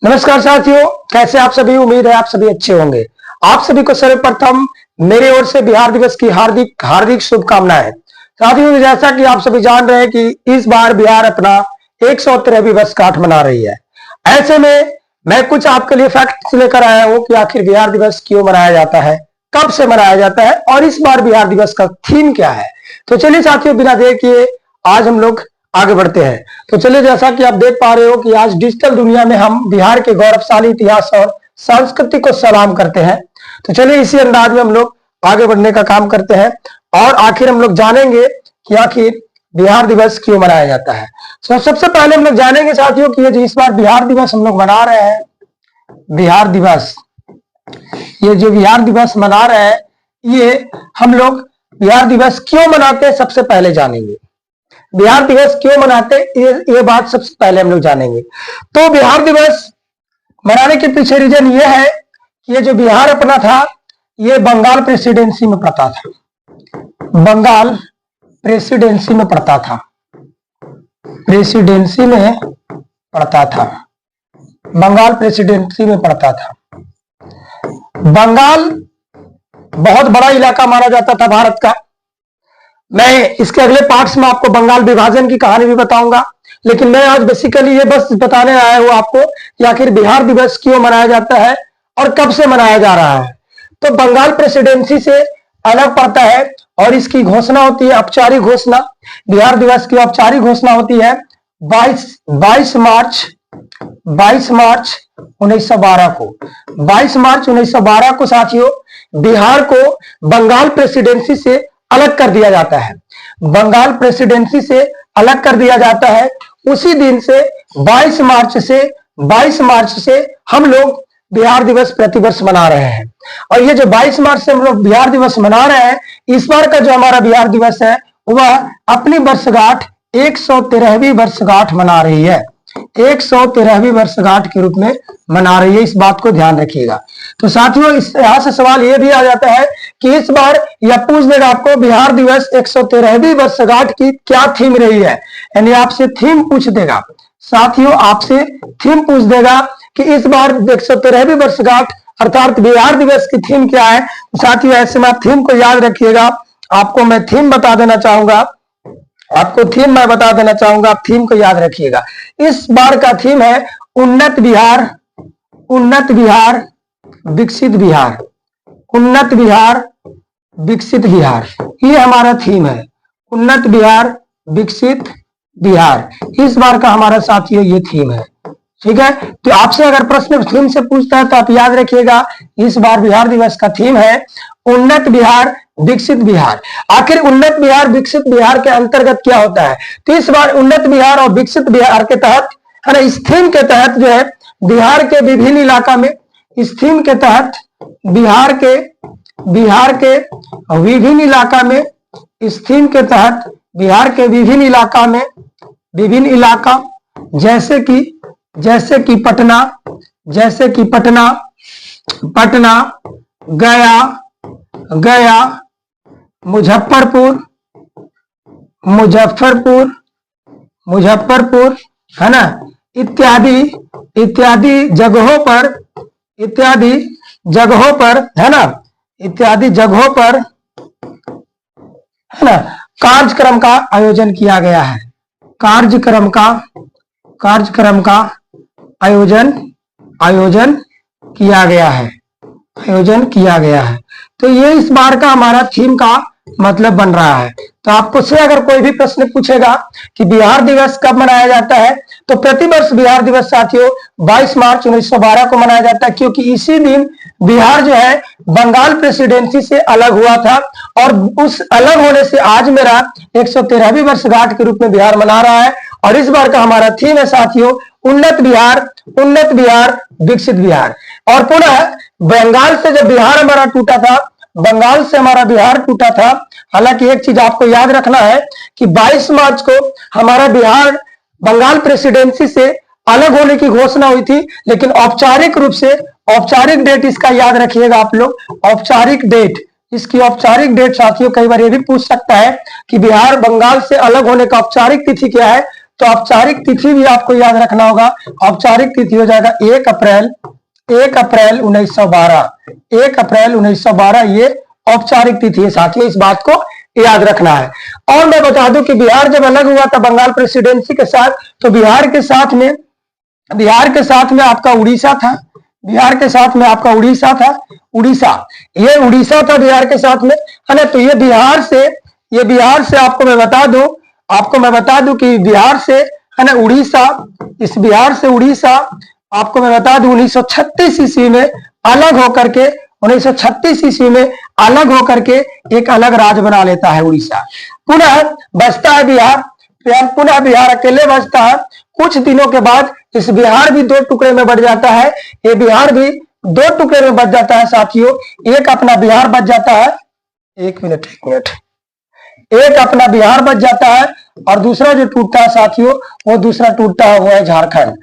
नमस्कार साथियों, कैसे आप सभी। उम्मीद है आप सभी अच्छे होंगे। आप सभी को सर्वप्रथम मेरी ओर से बिहार दिवस की हार्दिक हार्दिक शुभकामनाएं। साथियों, जैसा कि आप सभी जान रहे हैं कि इस बार बिहार अपना 113वीं वर्षगांठ मना रही है। ऐसे में मैं कुछ आपके लिए फैक्ट्स लेकर आया हूं कि आखिर बिहार दिवस क्यों मनाया जाता है, कब से मनाया जाता है और इस बार बिहार दिवस का थीम क्या है। तो चलिए साथियों, बिना देर किए आज हम लोग आगे बढ़ते हैं। तो चलिए, जैसा कि आप देख पा रहे हो कि आज डिजिटल दुनिया में हम बिहार के गौरवशाली इतिहास और संस्कृति को सलाम करते हैं। तो चलिए इसी अंदाज में हम लोग आगे बढ़ने का काम करते हैं और आखिर हम लोग जानेंगे कि आखिर बिहार दिवस क्यों मनाया जाता है। तो सबसे पहले हम लोग जानेंगे साथियों कि ये जो इस बार बिहार दिवस हम लोग मना रहे हैं, बिहार दिवस, ये जो बिहार दिवस मना रहे हैं, ये हम लोग बिहार दिवस क्यों मनाते हैं सबसे पहले जानेंगे। बिहार दिवस क्यों मनाते ये बात सबसे पहले हम लोग जानेंगे। तो बिहार दिवस मनाने के पीछे रीजन ये है कि ये जो बिहार अपना था, ये बंगाल प्रेसिडेंसी में पड़ता था। बंगाल प्रेसिडेंसी में पड़ता था, प्रेसिडेंसी में पड़ता था, बंगाल प्रेसिडेंसी में पड़ता था। बंगाल बहुत बड़ा इलाका माना जाता था भारत का। मैं इसके अगले पार्ट्स में आपको बंगाल विभाजन की कहानी भी बताऊंगा, लेकिन मैं आज बेसिकली ये बस बताने आया हूं आपको कि आखिर बिहार दिवस क्यों मनाया जाता है और कब से मनाया जा रहा है। तो बंगाल प्रेसिडेंसी से अलग पड़ता है और इसकी घोषणा होती है, औपचारिक घोषणा। बिहार दिवस की औपचारिक घोषणा होती है 22 मार्च 1912 को। 22 मार्च 1912 को साथियों बिहार को बंगाल प्रेसिडेंसी से अलग कर दिया जाता है। बंगाल प्रेसिडेंसी से अलग कर दिया जाता है। उसी दिन से 22 मार्च से हम लोग बिहार दिवस प्रतिवर्ष मना रहे हैं। और ये जो 22 मार्च से हम लोग बिहार दिवस मना रहे हैं, इस बार का जो हमारा बिहार दिवस है वह अपनी वर्षगांठ 113वीं वर्षगांठ मना रही है। 113वीं वर्षगांठ के रूप में मना रही है, इस बात को ध्यान रखिएगा। तो साथियों, यहाँ से सवाल ये भी आ जाता है कि इस बार यह पूछ देगा आपको बिहार दिवस 113वीं वर्षगांठ की क्या थीम रही है, यानी आपसे थीम पूछ देगा। साथियों, आपसे थीम पूछ देगा कि इस बार 113वीं वर्षगांठ अर्थात बिहार दिवस की थीम क्या है। साथियों, ऐसे में आप थीम को याद रखिएगा। आपको मैं थीम बता देना चाहूंगा, आप थीम को याद रखिएगा। इस बार का थीम है उन्नत बिहार, विकसित बिहार, उन्नत बिहार, विकसित बिहार। ये हमारा थीम है, उन्नत बिहार, विकसित बिहार। इस बार का हमारा साथियों ये थीम है, ठीक है। तो आपसे अगर प्रश्न थीम से पूछता है तो आप याद रखिएगा, इस बार बिहार दिवस का थीम है उन्नत बिहार, विकसित बिहार। आखिर उन्नत बिहार, विकसित बिहार के अंतर्गत क्या होता है। तो इस बार उन्नत बिहार और विकसित बिहार के तहत है ना, इस थीम के तहत जो है बिहार के विभिन्न इलाका में, इस थीम के तहत बिहार के विभिन्न इलाका में, इस थीम के तहत बिहार के विभिन्न इलाका में, विभिन्न इलाका जैसे कि पटना, गया, मुजफ्फरपुर है ना, इत्यादि जगहों पर है ना, इत्यादि जगहों पर है ना कार्यक्रम का आयोजन किया गया है। कार्यक्रम का आयोजन किया गया है। तो ये इस बार का हमारा थीम का मतलब बन रहा है। तो आपको से अगर कोई भी प्रश्न पूछेगा कि बिहार दिवस कब मनाया जाता है, तो प्रतिवर्ष बिहार दिवस साथियों 22 मार्च 1912 को मनाया जाता है, क्योंकि इसी दिन बिहार जो है बंगाल प्रेसिडेंसी से अलग हुआ था और उस अलग होने से आज मेरा 113वीं वर्षगांठ के रूप में बिहार मना रहा है। और इस बार का हमारा थीम है साथियों उन्नत बिहार, विकसित बिहार। और पुनः बंगाल से जब बिहार हमारा टूटा था, बंगाल से हमारा बिहार टूटा था। हालांकि एक चीज आपको याद रखना है कि 22 मार्च को हमारा बिहार बंगाल प्रेसिडेंसी से अलग होने की घोषणा हुई थी, लेकिन औपचारिक रूप से, औपचारिक डेट इसका याद रखिएगा आप लोग, औपचारिक डेट, इसकी औपचारिक डेट साथियों कई बार ये भी पूछ सकता है कि बिहार बंगाल से अलग होने का औपचारिक तिथि क्या है। तो औपचारिक तिथि भी आपको याद रखना होगा। औपचारिक तिथि हो जाएगा 1 अप्रैल 1912, 1 अप्रैल 1912 ये औपचारिक तिथि है साथियों, इस बात को याद रखना है। और मैं बता दूं कि बिहार जब अलग हुआ था बंगाल प्रेसिडेंसी के साथ, तो बिहार के साथ में आपका उड़ीसा था, बिहार के साथ में आपका उड़ीसा था, उड़ीसा था बिहार के साथ में, है ना। तो ये बिहार से आपको मैं बता दूं कि बिहार से, है ना, उड़ीसा, इस बिहार से उड़ीसा आपको मैं बता दूं 1936 ईस्वी में अलग होकर के 1936 ईस्वी में अलग होकर के एक अलग राज्य बना लेता है उड़ीसा। पुनः बचता है बिहार, पुनः बिहार अकेले बचता है। कुछ दिनों के बाद इस बिहार भी 2 टुकड़े में बट जाता है, ये बिहार भी 2 टुकड़े में बच जाता है साथियों। एक अपना बिहार बच जाता है, एक मिनट, एक अपना बिहार बच जाता है, और दूसरा जो टूटता है साथियों, वो दूसरा टूटता है वो है झारखंड,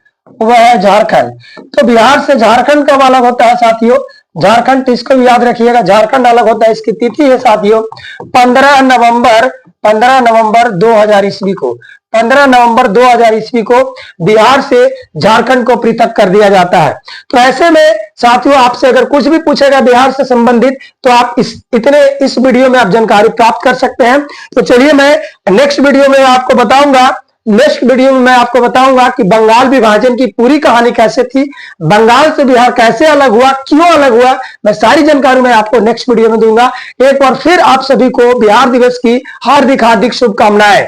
तो बिहार से झारखंड कब अलग होता है साथियों? झारखंड, तो इसको भी याद रखिएगा, झारखंड अलग होता है, इसकी तिथि है साथियों 15 नवंबर 2000 ईस्वी को, 15 नवंबर 2000 ईस्वी को बिहार से झारखंड को पृथक कर दिया जाता है। तो ऐसे में साथियों आपसे अगर कुछ भी पूछेगा बिहार से संबंधित, तो आप इस वीडियो में आप जानकारी प्राप्त कर सकते हैं। तो चलिए मैं नेक्स्ट वीडियो में आपको बताऊंगा कि बंगाल विभाजन की पूरी कहानी कैसे थी, बंगाल से बिहार कैसे अलग हुआ, क्यों अलग हुआ, मैं सारी जानकारी मैं आपको नेक्स्ट वीडियो में दूंगा। एक बार फिर आप सभी को बिहार दिवस की हार्दिक शुभकामनाएं।